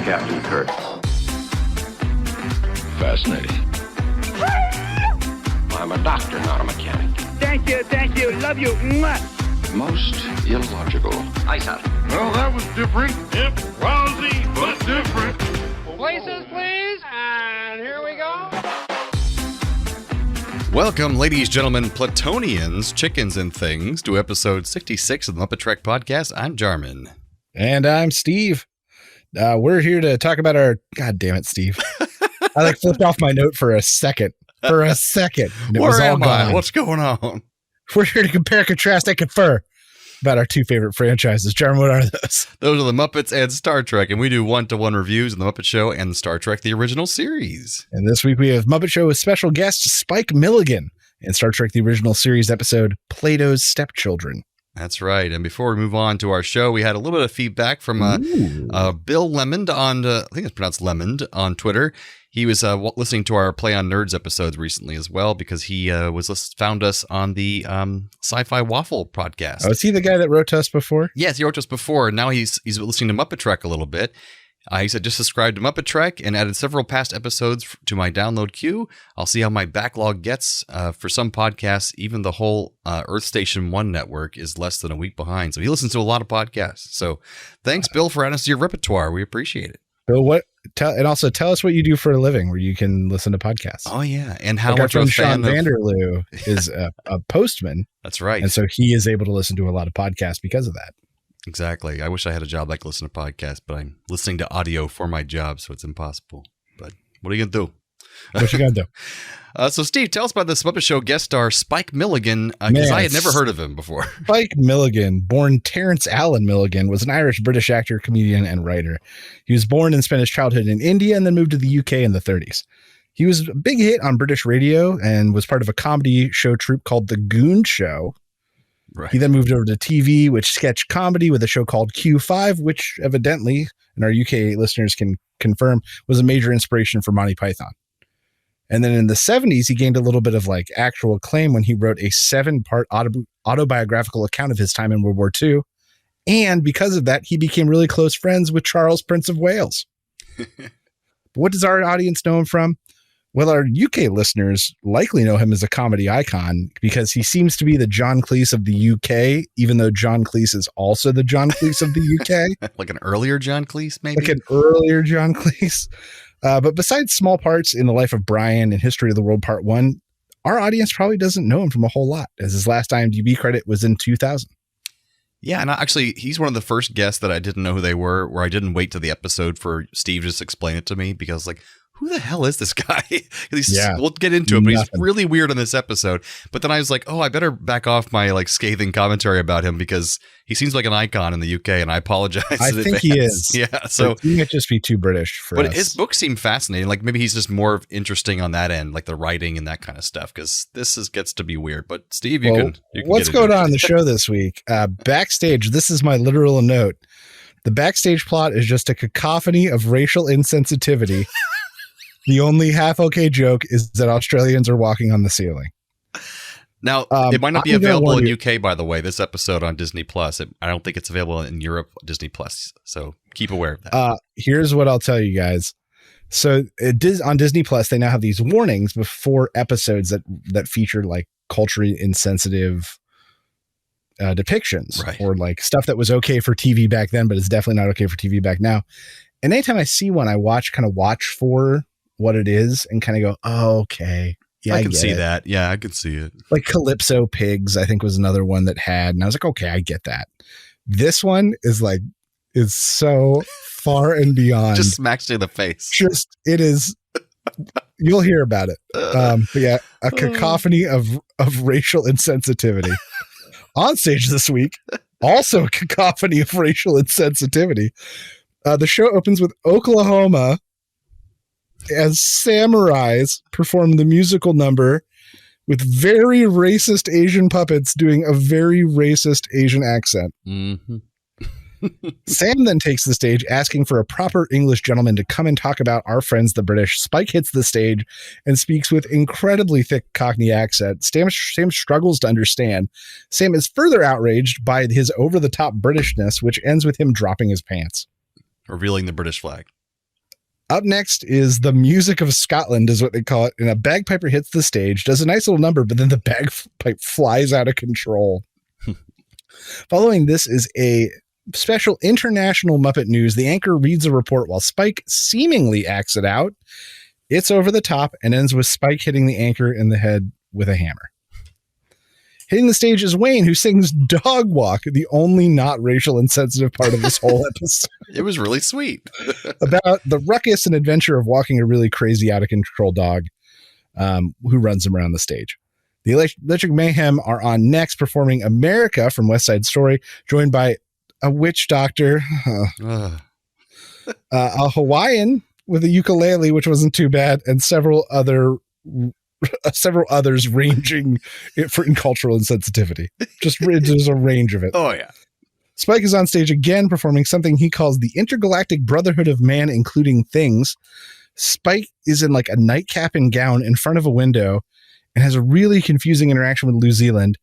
Captain Kirk. Fascinating. I'm a doctor, not a mechanic. Thank you, love you. Mwah. Most illogical. Aye, sir. Well, that was different. Yep, lousy, but different. Places, please, and here we go. Welcome, ladies, gentlemen, Platonians, chickens, and things, to episode 66 of the MuppeTrek podcast. I'm Jarman. And I'm Steve. We're here to talk about our... God damn it, Steve. I flipped off my note for a second. Where am I? What's going on? We're here to compare, contrast, and confer about our two favorite franchises. Jarman, what are those? Those are the Muppets and Star Trek, and we do one-to-one reviews of the Muppet Show and Star Trek, the original series. And this week we have Muppet Show with special guest Spike Milligan and Star Trek, the original series episode, Plato's Stepchildren. That's right. And before we move on to our show, we had a little bit of feedback from Bill Lemond on, I think it's pronounced Lemond, on Twitter. He was listening to our Play on Nerds episodes recently as well, because he found us on the Sci-Fi Waffle podcast. Oh, is he the guy that wrote to us before? Yes, he wrote to us before. And now he's listening to MuppeTrek a little bit. He said, just subscribed to MuppeTrek and added several past episodes to my download queue. I'll see how my backlog gets. For some podcasts, even the whole Earth Station 1 network is less than a week behind. So he listens to a lot of podcasts. So thanks, Bill, for adding us to your repertoire. We appreciate it. Bill, and also tell us what you do for a living where you can listen to podcasts. Oh, yeah. And how much of a Sean fan Vanderloo is a postman. That's right. And so he is able to listen to a lot of podcasts because of that. Exactly. I wish I had a job like to listen to podcasts, but I'm listening to audio for my job, so it's impossible. But what are you going to do? What you going to do? So, Steve, tell us about this Muppet Show guest star, Spike Milligan, because I had never heard of him before. Spike Milligan, born Terrence Allen Milligan, was an Irish-British actor, comedian, and writer. He was born and spent his childhood in India and then moved to the UK in the 30s. He was a big hit on British radio and was part of a comedy show troupe called The Goon Show. Right. He then moved over to TV, which sketch comedy with a show called Q5, which evidently, and our UK listeners can confirm, was a major inspiration for Monty Python. And then in the 70s, he gained a little bit of actual acclaim when he wrote a 7-part autobiographical account of his time in World War II. And because of that, he became really close friends with Charles, Prince of Wales. What does our audience know him from? Well, our UK listeners likely know him as a comedy icon because he seems to be the John Cleese of the UK, even though John Cleese is also the John Cleese of the UK. Like an earlier John Cleese, maybe? Like an earlier John Cleese. But besides small parts in The Life of Brian and History of the World Part 1, our audience probably doesn't know him from a whole lot, as his last IMDb credit was in 2000. Yeah, and actually, he's one of the first guests that I didn't know who they were, where I didn't wait to the episode for Steve to just explain it to me, because who the hell is this guy? We'll get into it, but he's really weird in this episode. But then I was like, I better back off my scathing commentary about him because he seems like an icon in the UK, and I apologize. I think he is. Yeah, so he might just be too British for us. But his books seem fascinating. Maybe he's just more interesting on that end, the writing and that kind of stuff, because this gets to be weird. But Steve, you can what's going on the show this week? Backstage, this is my literal note. The backstage plot is just a cacophony of racial insensitivity. The only half okay joke is that Australians are walking on the ceiling. Now, it might not be available in UK, by the way, this episode on Disney Plus. I don't think it's available in Europe, Disney Plus. So keep aware of that. Here's what I'll tell you guys. So on Disney Plus, they now have these warnings before episodes that feature culturally insensitive depictions, right, or stuff that was okay for TV back then, but it's definitely not okay for TV back now. And anytime I see one, I watch for what it is and kind of go, oh, okay. Yeah, I can see that. Yeah, I can see it. Calypso Pigs, I think, was another one that had, and I was like, okay, I get that. This one is so far and beyond. Just smacks you in the face. It is. You'll hear about it. But yeah, a cacophony of racial insensitivity. On stage this week, also a cacophony of racial insensitivity. The show opens with Oklahoma as samurais perform the musical number with very racist Asian puppets doing a very racist Asian accent. Mm-hmm. Sam then takes the stage asking for a proper English gentleman to come and talk about our friends, the British. Spike hits the stage and speaks with incredibly thick Cockney accent. Sam struggles to understand. Sam is further outraged by his over-the-top Britishness, which ends with him dropping his pants. Revealing the British flag. Up next is the music of Scotland, is what they call it. And a bagpiper hits the stage, does a nice little number, but then the bagpipe flies out of control. Following this is a special international Muppet news. The anchor reads a report while Spike seemingly acts it out. It's over the top and ends with Spike hitting the anchor in the head with a hammer. Hitting the stage is Wayne, who sings Dog Walk, the only not racial insensitive part of this whole episode. It was really sweet. About the ruckus and adventure of walking a really crazy, out of control dog who runs him around the stage. The Electric Mayhem are on next, performing America from West Side Story, joined by a witch doctor, a Hawaiian with a ukulele, which wasn't too bad, and several others ranging in cultural insensitivity. Just there's a range of it. Oh, yeah. Spike is on stage again, performing something he calls the Intergalactic Brotherhood of Man, including things. Spike is in like a nightcap and gown in front of a window and has a really confusing interaction with New Zealand.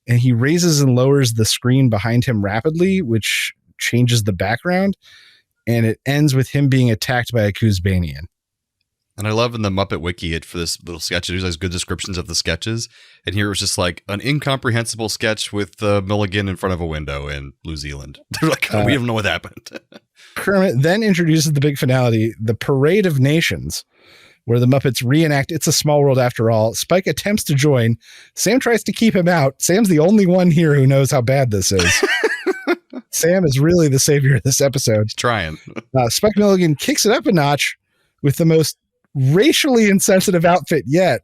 And he raises and lowers the screen behind him rapidly, which changes the background. And it ends with him being attacked by a Kuzbanian. And I love in the Muppet Wiki for this little sketch, it has good descriptions of the sketches. And here it was just like an incomprehensible sketch with Milligan in front of a window in New Zealand. They're like, we don't know what happened. Kermit then introduces the big finale, the Parade of Nations, where the Muppets reenact It's a Small World After All. Spike attempts to join. Sam tries to keep him out. Sam's the only one here who knows how bad this is. Sam is really the savior of this episode. He's trying. Spike Milligan kicks it up a notch with the most racially insensitive outfit yet,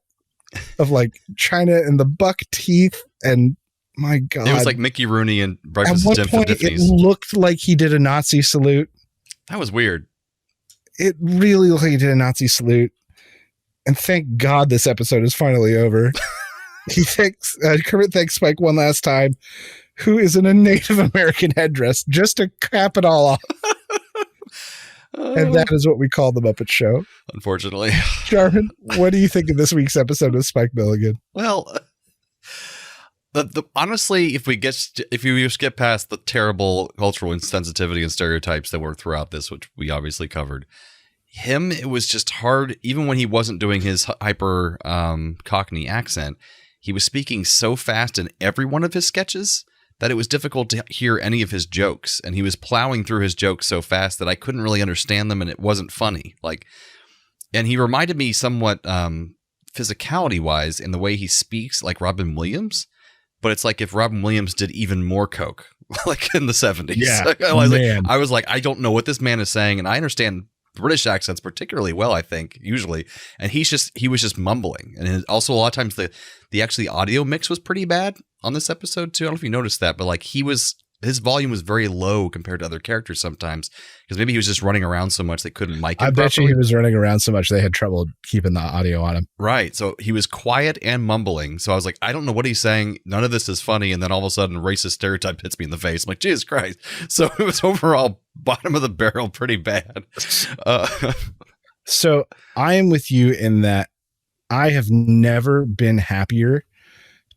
of like China and the buck teeth, and my God, it was like Mickey Rooney and Breakfast at at one point Tiffany's. It looked like he did a Nazi salute. That was weird. It really looked like he did a Nazi salute, and thank God this episode is finally over. Kermit thanks Spike one last time, who is in a Native American headdress, just to cap it all off. And that is what we call the Muppet Show. Unfortunately. Jarman, what do you think of this week's episode of Spike Milligan? Well, honestly, if you just get past the terrible cultural insensitivity and stereotypes that were throughout this, which we obviously covered, it was just hard. Even when he wasn't doing his hyper Cockney accent, he was speaking so fast in every one of his sketches that it was difficult to hear any of his jokes, and he was plowing through his jokes so fast that I couldn't really understand them, and it wasn't funny. And he reminded me somewhat physicality-wise in the way he speaks, like Robin Williams, but it's like if Robin Williams did even more coke, like in the 70s. Yeah, I was like, I don't know what this man is saying, and I understand British accents particularly well, I think, usually, and he was just mumbling. And also a lot of times the actually audio mix was pretty bad on this episode too. I don't know if you noticed that, but like his volume was very low compared to other characters sometimes, because maybe he was just running around so much they couldn't mic him I bet properly. you he was running around so much they had trouble keeping the audio on him. Right. So he was quiet and mumbling. So I was like, I don't know what he's saying. None of this is funny. And then all of a sudden, racist stereotype hits me in the face. I'm like, Jesus Christ. So it was overall bottom of the barrel pretty bad. So I am with you in that I have never been happier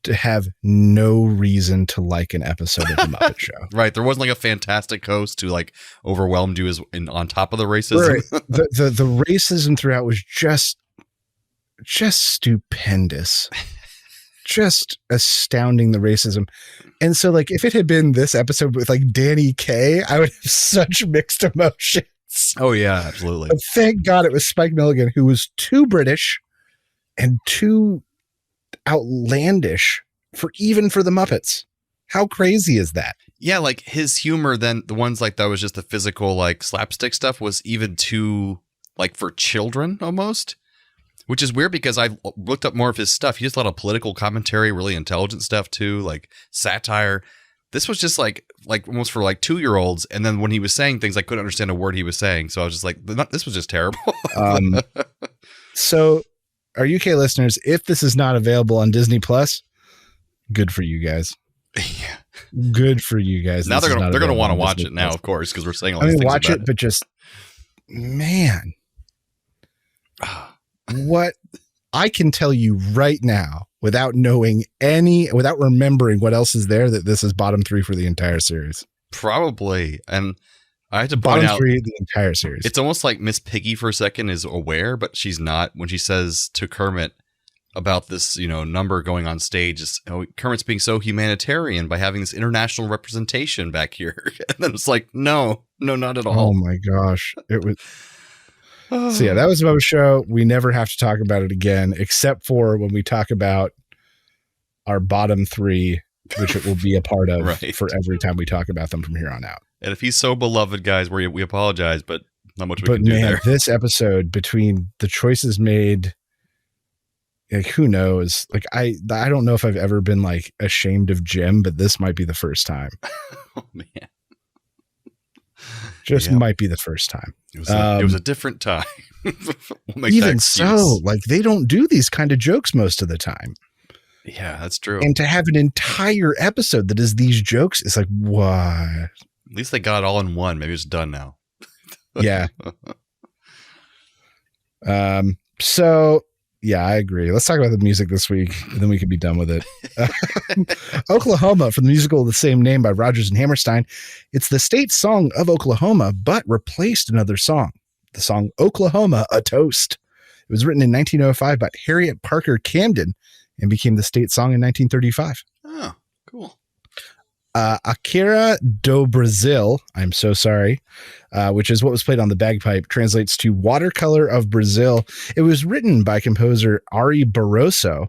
to have no reason to like an episode of the Muppet Show. Right. There wasn't like a fantastic host who like overwhelmed you on top of the racism. Right. The racism throughout was just stupendous. Just astounding, the racism. And so like if it had been this episode with like Danny Kaye, I would have such mixed emotions. Oh yeah, absolutely. But thank God it was Spike Milligan, who was too British and too outlandish for the Muppets. How crazy is that? Yeah, like his humor, then the ones like that was just the physical like slapstick stuff was even too like for children almost, which is weird because I've looked up more of his stuff. He does a lot of political commentary, really intelligent stuff too, like satire. This was just like almost for like 2-year-olds, and then when he was saying things, I couldn't understand a word he was saying, so I was just like, this was just terrible. So our UK listeners, if this is not available on Disney Plus, good for you guys. Yeah. Good for you guys. Now they're gonna want to watch it now, of course, because we're saying all these things watch about it, but just man, what I can tell you right now, without remembering what else is there, that this is bottom 3 for the entire series. Probably. And I had to point Bottom out three, the entire series. it's almost like Miss Piggy for a second is aware, but she's not when she says to Kermit about this, number going on stage. Kermit's being so humanitarian by having this international representation back here. And then it's like, no, not at all. Oh my gosh. It was. So yeah, that was Muppet Show. We never have to talk about it again, except for when we talk about our bottom three, which it will be a part of Right. for every time we talk about them from here on out. And if he's so beloved, guys, we apologize, but not much we But can do man, there. this episode, between the choices made, like, who knows? Like, I don't know if I've ever been like ashamed of Jim, but this might be the first time. Oh man, Just Yeah. might be the first time. it was a different time. We'll make that Even excuse. so, like, they don't do these kind of jokes most of the time. Yeah, that's true. And to have an entire episode that is these jokes is like, what? At least they got it all in one. Maybe it's done now. Yeah. So yeah, I agree. Let's talk about the music this week, and then we can be done with it. Oklahoma, from the musical of the same name by Rodgers and Hammerstein. It's the state song of Oklahoma, but replaced another song. The song Oklahoma, A Toast. It was written in 1905 by Harriet Parker Camden and became the state song in 1935. Oh, cool. Akira do Brazil, I'm so sorry, which is what was played on the bagpipe, translates to Watercolor of Brazil. It was written by composer Ari Barroso,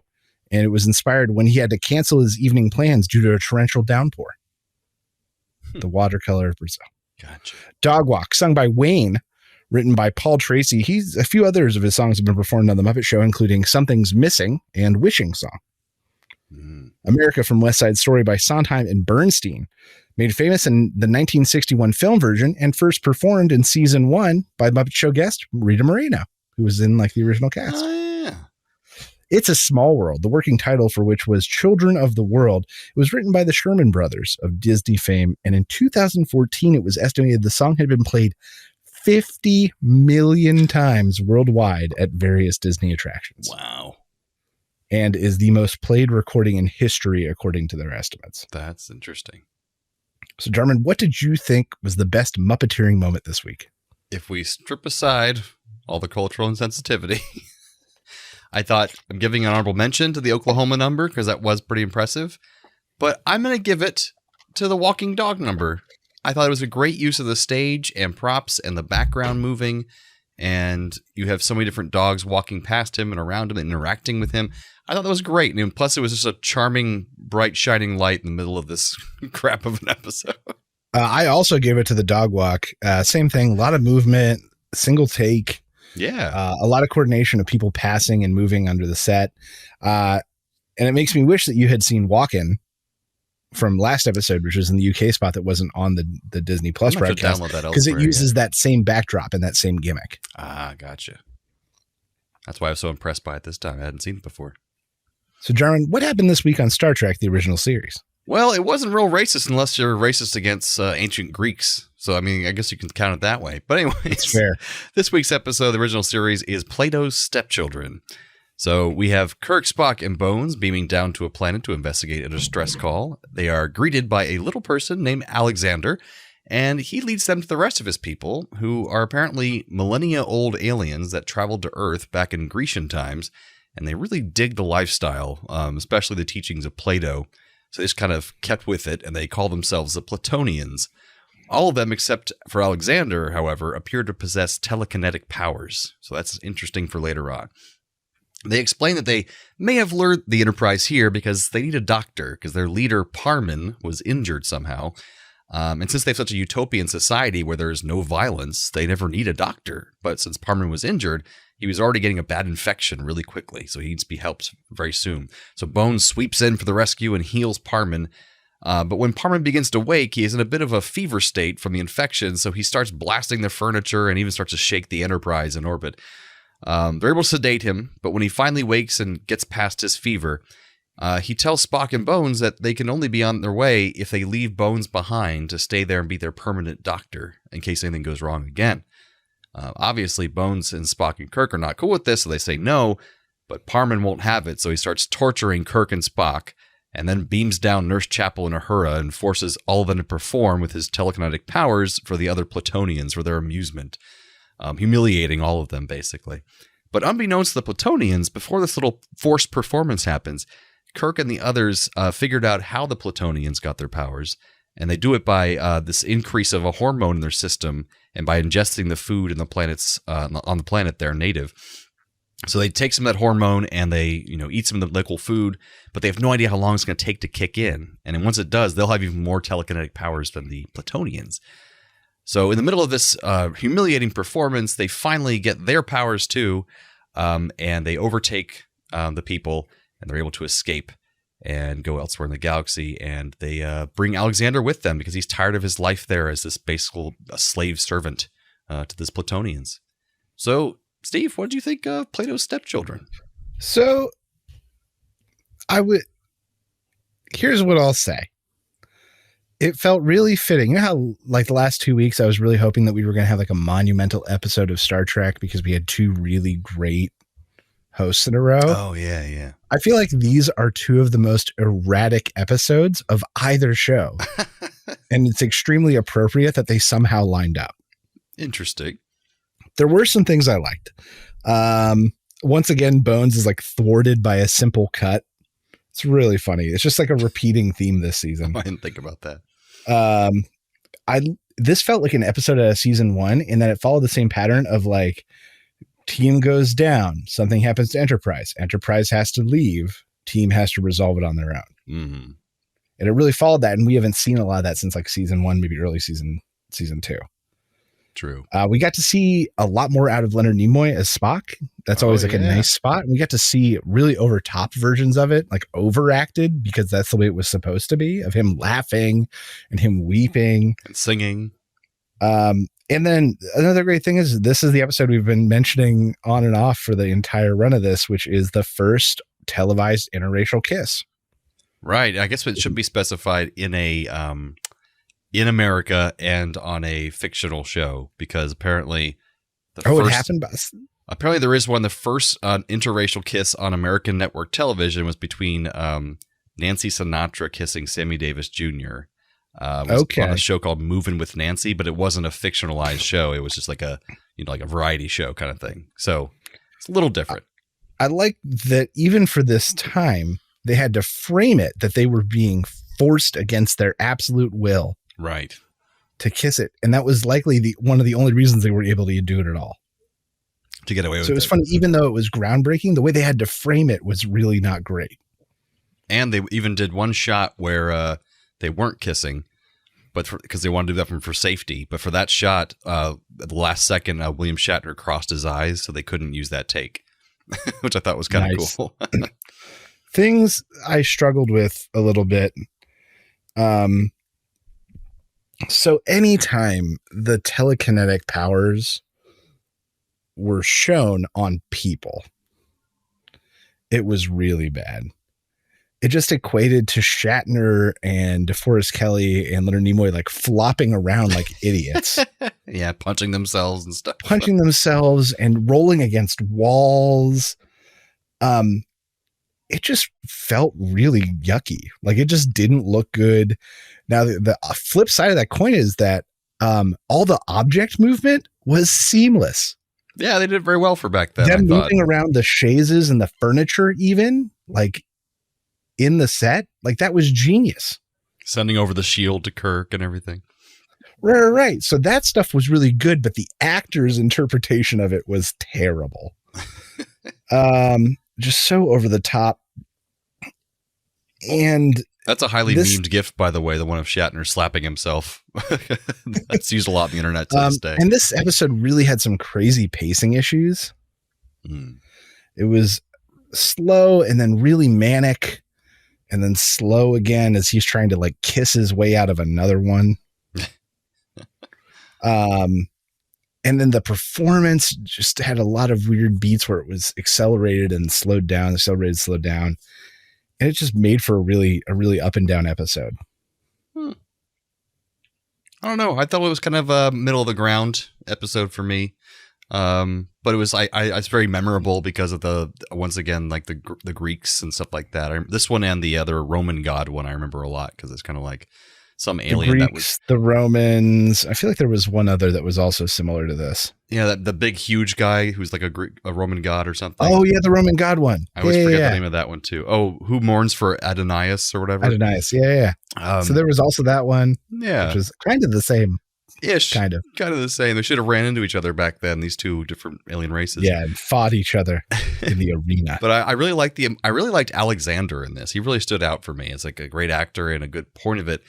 and it was inspired when he had to cancel his evening plans due to a torrential downpour. The Watercolor of Brazil. Gotcha. Dog Walk, sung by Wayne, written by Paul Tracy. A few others of his songs have been performed on The Muppet Show, including Something's Missing and Wishing Song. America from West Side Story by Sondheim and Bernstein, made famous in the 1961 film version and first performed in season 1 by Muppet Show guest Rita Moreno, who was in like the original cast. Oh, yeah. It's a Small World, the working title for which was Children of the World. It was written by the Sherman Brothers of Disney fame, and in 2014 it was estimated the song had been played 50 million times worldwide at various Disney attractions. Wow. And is the most played recording in history, according to their estimates. That's interesting. So, Jarman, what did you think was the best Muppeteering moment this week? If we strip aside all the cultural insensitivity, I thought I'm giving an honorable mention to the Oklahoma number because that was pretty impressive. But I'm going to give it to the walking dog number. I thought it was a great use of the stage and props and the background moving. And you have so many different dogs walking past him and around him and interacting with him. I thought that was great. And plus, it was just a charming, bright, shining light in the middle of this crap of an episode. I also gave it to the Dog Walk. Same thing. A lot of movement, single take. Yeah. A lot of coordination of people passing and moving under the set. And it makes me wish that you had seen Walkin' from last episode, which was in the UK spot that wasn't on the Disney Plus broadcast, because it uses that same backdrop and that same gimmick. Ah, gotcha. That's why I was so impressed by it this time. I hadn't seen it before. So, Jarman, what happened this week on Star Trek, the original series? Well, it wasn't real racist unless you're racist against ancient Greeks. So, I mean, I guess you can count it that way. But anyways, it's fair. This week's episode of the original series is Plato's Stepchildren. So we have Kirk, Spock, and Bones beaming down to a planet to investigate a distress call. They are greeted by a little person named Alexander, and he leads them to the rest of his people, who are apparently millennia-old aliens that traveled to Earth back in Grecian times, and they really dig the lifestyle, especially the teachings of Plato. So they just kind of kept with it, and they call themselves the Platonians. All of them, except for Alexander, however, appear to possess telekinetic powers. So that's interesting for later on. They explain that they may have lured the Enterprise here because they need a doctor, because their leader, Parman, was injured somehow. And since they have such a utopian society where there's no violence, they never need a doctor. But since Parman was injured, he was already getting a bad infection really quickly, so he needs to be helped very soon. So Bones sweeps in for the rescue and heals Parman. But when Parman begins to wake, he is in a bit of a fever state from the infection, so he starts blasting the furniture and even starts to shake the Enterprise in orbit. They're able to sedate him, but when he finally wakes and gets past his fever, he tells Spock and Bones that they can only be on their way if they leave Bones behind to stay there and be their permanent doctor in case anything goes wrong again. Obviously, Bones and Spock and Kirk are not cool with this, so they say no, but Parman won't have it, so he starts torturing Kirk and Spock, and then beams down Nurse Chapel and Uhura and forces all of them to perform with his telekinetic powers for the other Platonians for their amusement, humiliating all of them, basically. But unbeknownst to the Platonians, before this little forced performance happens, Kirk and the others figured out how the Platonians got their powers, and they do it by this increase of a hormone in their system and by ingesting the food in the planets on the planet they're native. So they take some of that hormone and they, eat some of the local food, but they have no idea how long it's going to take to kick in. And then once it does, they'll have even more telekinetic powers than the Platonians. So in the middle of this humiliating performance, they finally get their powers too, and they overtake the people, and they're able to escape and go elsewhere in the galaxy. And they bring Alexander with them because he's tired of his life there as this basically a slave servant to this Platonians. So, Steve, what did you think of Plato's Stepchildren? So, here's what I'll say. It felt really fitting. You know how, like, the last 2 weeks, I was really hoping that we were going to have like a monumental episode of Star Trek because we had two really great hosts in a row. Oh, yeah. I feel like these are two of the most erratic episodes of either show. And it's extremely appropriate that they somehow lined up. Interesting. There were some things I liked. Once again, Bones is like thwarted by a simple cut. It's really funny. It's just like a repeating theme this season. I didn't think about that. This felt like an episode out of season 1, in that it followed the same pattern of like, team goes down, something happens to Enterprise. Enterprise has to leave. Team has to resolve it on their own. Mm-hmm. And it really followed that, and we haven't seen a lot of that since like season 1, maybe early season 2. True. We got to see a lot more out of Leonard Nimoy as Spock. That's always a nice spot. We got to see really over top versions of it, like overacted, because that's the way it was supposed to be, of him laughing and him weeping and singing. And then another great thing is this is the episode we've been mentioning on and off for the entire run of this, which is the first televised interracial kiss. Right. I guess it should be specified in in America and on a fictional show, because apparently it happened. Apparently there is one. The first interracial kiss on American network television was between Nancy Sinatra kissing Sammy Davis Jr. On a show called Movin' with Nancy, but it wasn't a fictionalized show. It was just like a variety show kind of thing. So it's a little different. I like that even for this time, they had to frame it that they were being forced against their absolute will. Right. To kiss it. And that was likely one of the only reasons they were able to do it at all. To get away with it. So it was funny, even though it was groundbreaking, the way they had to frame it was really not great. And they even did one shot where they weren't kissing, but because they wanted to do that for safety. But for that shot, at the last second, William Shatner crossed his eyes, so they couldn't use that take, which I thought was kind of cool. Things I struggled with a little bit. So anytime the telekinetic powers were shown on people, it was really bad. It just equated to Shatner and DeForest Kelley and Leonard Nimoy like flopping around like idiots. Yeah, punching themselves and stuff. Punching themselves and rolling against walls. It just felt really yucky. Like it just didn't look good. Now, the flip side of that coin is that all the object movement was seamless. Yeah, they did very well for back then. Them moving around the chaises and the furniture, even like in the set, like that was genius. Sending over the shield to Kirk and everything. Right. So that stuff was really good, but the actor's interpretation of it was terrible. Just so over the top. And that's a highly memed GIF, by the way, the one of Shatner slapping himself. That's used a lot on the internet to this day. And this episode really had some crazy pacing issues. It was slow and then really manic and then slow again as he's trying to like kiss his way out of another one. And then the performance just had a lot of weird beats where it was accelerated and slowed down, slowed down. And it just made for a really up and down episode. I don't know. I thought it was kind of a middle of the ground episode for me. But but it was it's very memorable because of once again like the Greeks and stuff like that. This one and the other Roman god one I remember a lot because it's kind of like some alien the Greeks, that was the Romans. I feel like there was one other that was also similar to this. Yeah, the big huge guy who's like a Roman god or something. Oh yeah, the Roman god one. I always forget the name of that one too. Oh, who mourns for Adonias or whatever? Adonias. Yeah. So there was also that one. Yeah, which was kind of the same. Ish, kind of the same. They should have ran into each other back then. These two different alien races. Yeah, and fought each other in the arena. But I really liked Alexander in this. He really stood out for me. It's like a great actor and a good point of it.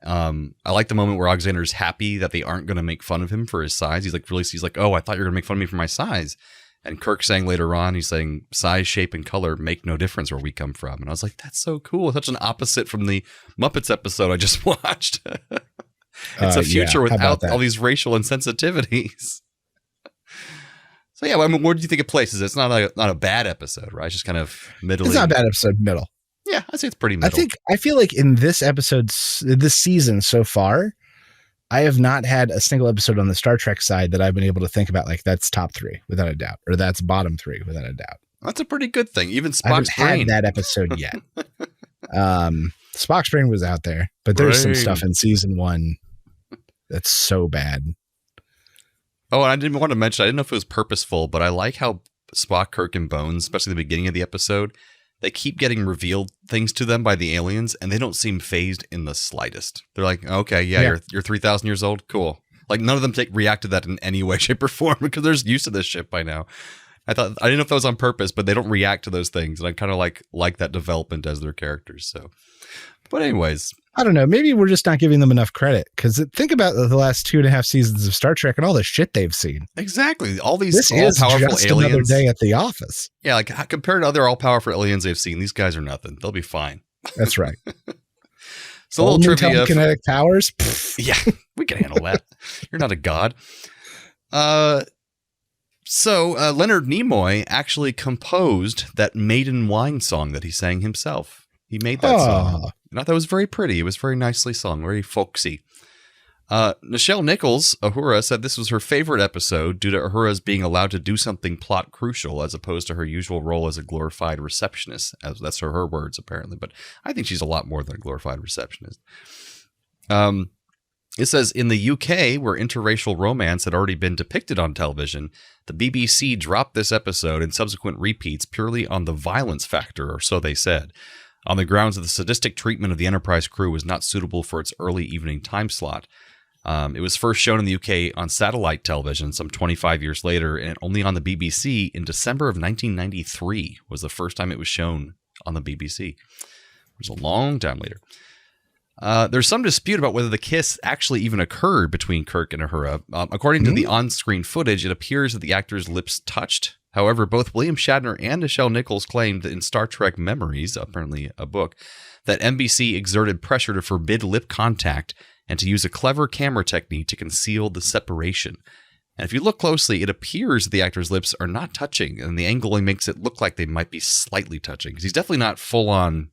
I like the moment where Alexander's happy that they aren't going to make fun of him for his size. He's like, oh, I thought you were going to make fun of me for my size. And Kirk saying later on, he's saying size, shape, and color make no difference where we come from. And I was like, that's so cool. Such an opposite from the Muppets episode I just watched. It's a future without all these racial insensitivities. So yeah, I mean, where do you think it places? It's not a bad episode, right? It's just kind of middle. It's not a bad episode, middle. Yeah, I'd say it's pretty middle. I feel like in this season so far, I have not had a single episode on the Star Trek side that I've been able to think about like that's top 3 without a doubt, or that's bottom 3 without a doubt. That's a pretty good thing. Even I haven't Spock's brain. had that episode yet. Spock's brain was out there, but there's some stuff in season 1 that's so bad. Oh, and I didn't want to mention, I didn't know if it was purposeful, but I like how Spock, Kirk, and Bones, especially the beginning of the episode, they keep getting revealed things to them by the aliens, and they don't seem phased in the slightest. They're like, okay, yeah. You're 3,000 years old? Cool. Like, none of them react to that in any way, shape, or form because they're used to this shit by now. I didn't know if that was on purpose, but they don't react to those things, and I kind of like that development as their characters. So, but anyways, I don't know. Maybe we're just not giving them enough credit because think about the last 2.5 seasons of Star Trek and all the shit they've seen. Exactly. All these this is all-powerful just aliens. Another day at the office. Yeah, like compared to other all-powerful aliens they've seen, these guys are nothing. They'll be fine. That's right. So a little trivia. Kinetic powers. Yeah, we can handle that. You're not a god. So Leonard Nimoy actually composed that Maiden Wine song that he sang himself. He made that song. And I thought it was very pretty. It was very nicely sung, very folksy. Nichelle Nichols, Uhura, said this was her favorite episode due to Uhura's being allowed to do something plot crucial as opposed to her usual role as a glorified receptionist. That's her words, apparently. But I think she's a lot more than a glorified receptionist. It says, in the UK, where interracial romance had already been depicted on television, the BBC dropped this episode and subsequent repeats purely on the violence factor, or so they said, on the grounds that the sadistic treatment of the Enterprise crew was not suitable for its early evening time slot. It was first shown in the UK on satellite television some 25 years later, and only on the BBC in December of 1993 was the first time it was shown on the BBC. It was a long time later. There's some dispute about whether the kiss actually even occurred between Kirk and Uhura. According to the on-screen footage, it appears that the actors' lips touched. However, both William Shatner and Nichelle Nichols claimed that in Star Trek Memories, apparently a book, that NBC exerted pressure to forbid lip contact and to use a clever camera technique to conceal the separation. And if you look closely, it appears that the actors' lips are not touching, and the angle only makes it look like they might be slightly touching, because he's definitely not full-on,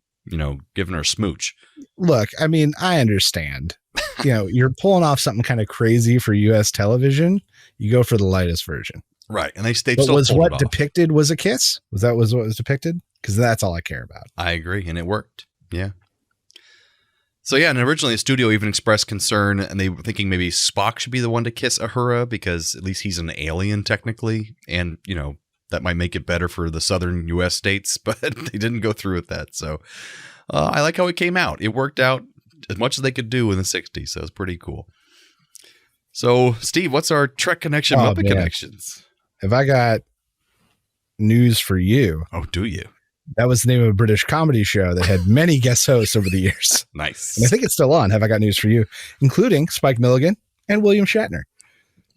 giving her a smooch. Look, I mean, I understand. You're pulling off something kind of crazy for U.S. television. You go for the lightest version. Right, and they but still was pulled what it off. Depicted was a kiss? Was what was depicted? Because that's all I care about. I agree, and it worked. Yeah. So yeah, and originally the studio even expressed concern, and they were thinking maybe Spock should be the one to kiss Uhura because at least he's an alien technically, and that might make it better for the southern U.S. states, but they didn't go through with that. So I like how it came out. It worked out as much as they could do in the 60s, so it's pretty cool. So, Steve, what's our Trek connection, Muppet connections? Have I got news for you? Oh, do you? That was the name of a British comedy show that had many guest hosts over the years. Nice. And I think it's still on. Have I got news for you? Including Spike Milligan and William Shatner.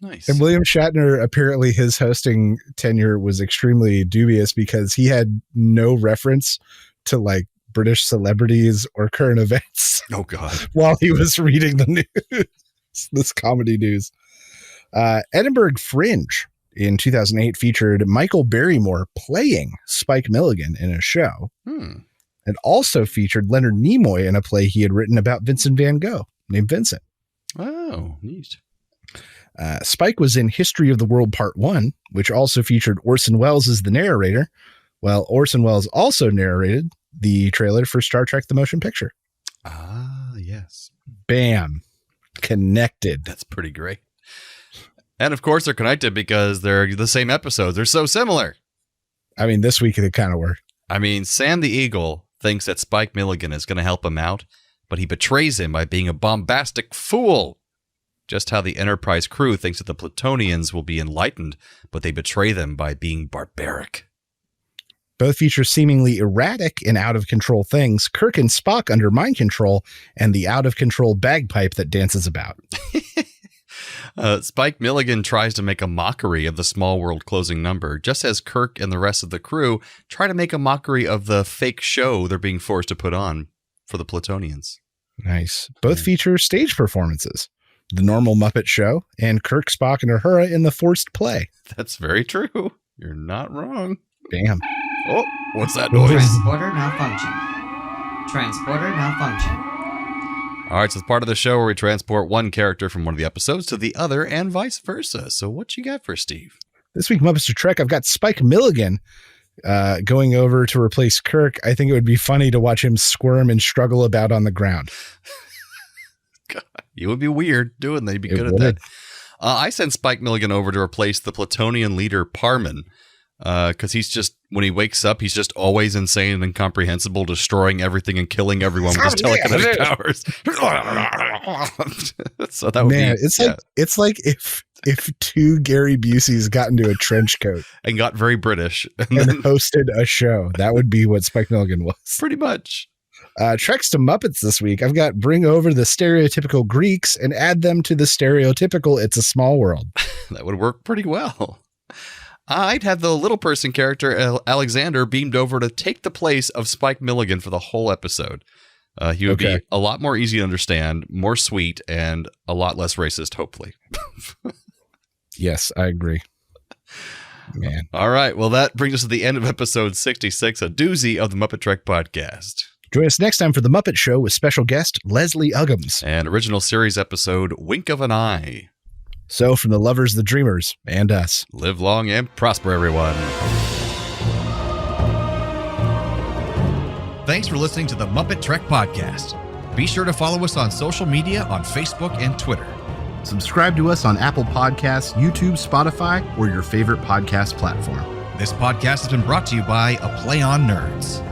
Nice. And William Shatner, apparently his hosting tenure was extremely dubious because he had no reference to like British celebrities or current events. Oh, God. While he was reading the news, this comedy news. Edinburgh Fringe in 2008 featured Michael Barrymore playing Spike Milligan in a show. And also featured Leonard Nimoy in a play he had written about Vincent van Gogh named Vincent. Oh, neat. Spike was in History of the World Part 1, which also featured Orson Welles as the narrator, while Orson Welles also narrated the trailer for Star Trek: The Motion Picture. Ah, yes. Bam. Connected. That's pretty great. And of course, they're connected because they're the same episodes. They're so similar. I mean, this week they kind of were. I mean, Sam the Eagle thinks that Spike Milligan is going to help him out, but he betrays him by being a bombastic fool. Just how the Enterprise crew thinks that the Platonians will be enlightened, but they betray them by being barbaric. Both feature seemingly erratic and out-of-control things, Kirk and Spock under mind control, and the out-of-control bagpipe that dances about. Spike Milligan tries to make a mockery of the small world closing number, just as Kirk and the rest of the crew try to make a mockery of the fake show they're being forced to put on for the Platonians. Nice. Both feature stage performances. The normal Muppet Show, and Kirk, Spock, and Uhura in the forced play. That's very true. You're not wrong. Bam. Oh, what's that noise? Transporter malfunction. Transporter malfunction. All right, so it's part of the show where we transport one character from one of the episodes to the other and vice versa. So what you got for Steve? This week, MuppeTrek, I've got Spike Milligan going over to replace Kirk. I think it would be funny to watch him squirm and struggle about on the ground. God, you would be weird doing that. You'd be good would. at that. I sent Spike Milligan over to replace the Platonian leader Parman because he's just, when he wakes up, he's just always insane and incomprehensible, destroying everything and killing everyone with his telekinetic powers. So that would be, it's like if two Gary Buseys got into a trench coat and got very British and hosted a show. That would be what Spike Milligan was. Pretty much. Treks to Muppets this week. I've got bring over the stereotypical Greeks and add them to the stereotypical It's a Small World. That would work pretty well. I'd have the little person character, Alexander, beamed over to take the place of Spike Milligan for the whole episode. He would be a lot more easy to understand, more sweet, and a lot less racist, hopefully. Yes, I agree. Man. All right. Well, that brings us to the end of episode 66, a doozy of the MuppeTrek podcast. Join us next time for The Muppet Show with special guest Leslie Uggams. And original series episode, Wink of an Eye. So from the lovers, the dreamers, and us. Live long and prosper, everyone. Thanks for listening to the MuppeTrek podcast. Be sure to follow us on social media on Facebook and Twitter. Subscribe to us on Apple Podcasts, YouTube, Spotify, or your favorite podcast platform. This podcast has been brought to you by A Play on Nerds.